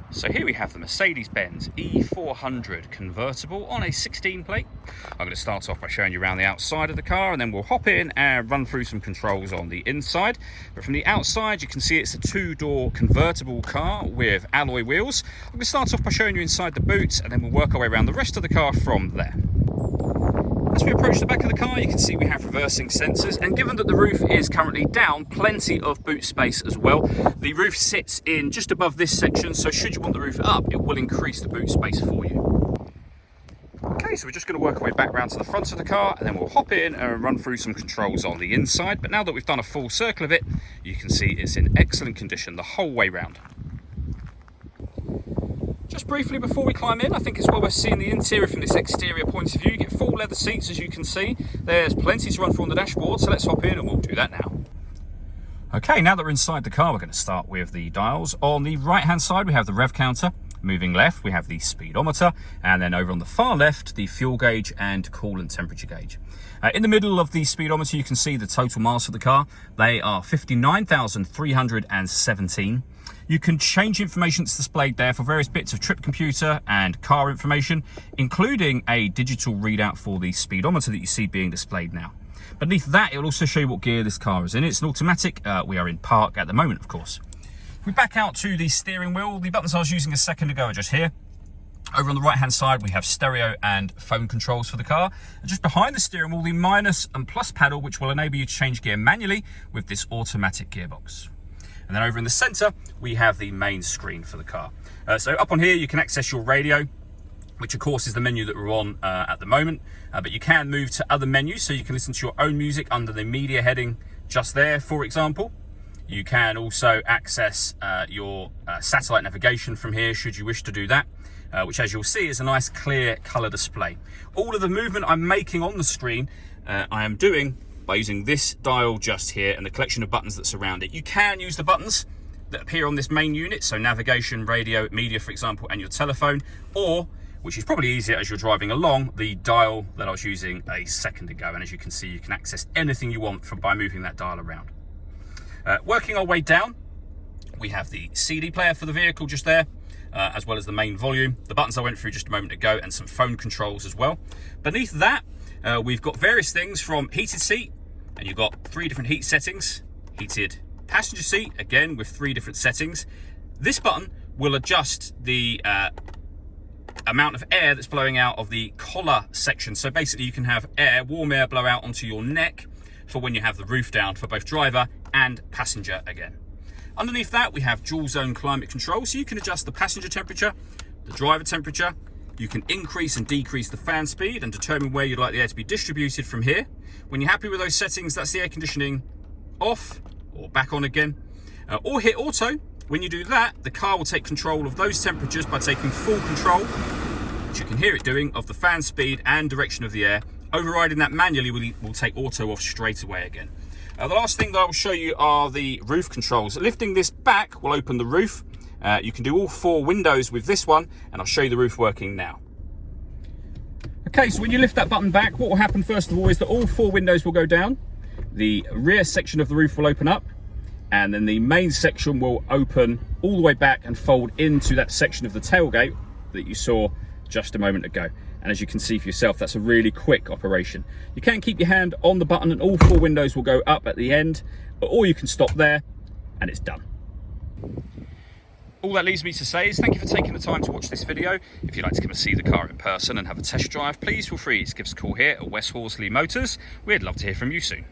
So here we have the Mercedes-Benz E400 convertible on a 16 plate. I'm going to start off by showing you around the outside of the car, and then we'll hop in and run through some controls on the inside. But from the outside, you can see it's a two-door convertible car with alloy wheels. I'm going to start off by showing you inside the boot, and then we'll work our way around the rest of the car from there. As we approach the back of the car, you can see we have reversing sensors, and given that the roof is currently down, plenty of boot space as well. The roof sits in just above this section, so should you want the roof up, it will increase the boot space for you. Okay, so we're just going to work our way back round to the front of the car, and then we'll hop in and run through some controls on the inside. But now that we've done a full circle of it, you can see it's in excellent condition the whole way round. Just briefly before we climb in, I think it's well worth seeing the interior from this exterior point of view. You get full leather seats, as you can see. There's plenty to run through on the dashboard, so let's hop in and we'll do that now. Okay, now that we're inside the car, we're going to start with the dials. On the right-hand side, we have the rev counter. Moving left, we have the speedometer, and then over on the far left, the fuel gauge and coolant temperature gauge. In the middle of the speedometer, you can see the total miles of the car. They are 59,317. You can change information that's displayed there for various bits of trip computer and car information, including a digital readout for the speedometer that you see being displayed now. Beneath that, it will also show you what gear this car is in. It's an automatic. We are in park at the moment, of course. If we back out to the steering wheel, the buttons I was using a second ago are just here. Over on the right-hand side, we have stereo and phone controls for the car. And just behind the steering wheel, the minus and plus pedal, which will enable you to change gear manually with this automatic gearbox. And then over in the center, we have the main screen for the car. So up on here, you can access your radio, which of course is the menu that we're on at the moment. But you can move to other menus, so you can listen to your own music under the media heading just there, for example. You can also access your satellite navigation from here, should you wish to do that, which, as you'll see, is a nice clear color display. All of the movement I'm making on the screen, I am doing by using this dial just here and the collection of buttons that surround it. You can use the buttons that appear on this main unit, so navigation, radio, media, for example, and your telephone, or, which is probably easier as you're driving along, the dial that I was using a second ago. And as you can see, you can access anything you want by moving that dial around. Working our way down, we have the CD player for the vehicle just there, as well as the main volume, the buttons I went through just a moment ago, and some phone controls as well. Beneath that, we've got various things from heated seat, and you've got 3 different heat settings. Heated passenger seat, again with 3 different settings. This button will adjust the amount of air that's blowing out of the collar section. So basically you can have warm air blow out onto your neck for when you have the roof down for both driver and passenger again. Underneath that, we have dual zone climate control, so you can adjust the passenger temperature, the driver temperature. You can increase and decrease the fan speed and determine where you'd like the air to be distributed from here. When you're happy with those settings, that's the air conditioning off or back on again. Or hit auto. When you do that, the car will take control of those temperatures by taking full control, which you can hear it doing, of the fan speed and direction of the air. Overriding that manually will take auto off straight away again. The last thing that I will show you are the roof controls. Lifting this back will open the roof. You can do all 4 windows with this one, and I'll show you the roof working now. Okay, so when you lift that button back, what will happen first of all is that all 4 windows will go down. The rear section of the roof will open up, and then the main section will open all the way back and fold into that section of the tailgate that you saw just a moment ago. And as you can see for yourself, that's a really quick operation. You can keep your hand on the button and all 4 windows will go up at the end, or you can stop there and it's done. All that leaves me to say is thank you for taking the time to watch this video. If you'd like to come and see the car in person and have a test drive, please feel free to give us a call here at West Horsley Motors. We'd love to hear from you soon.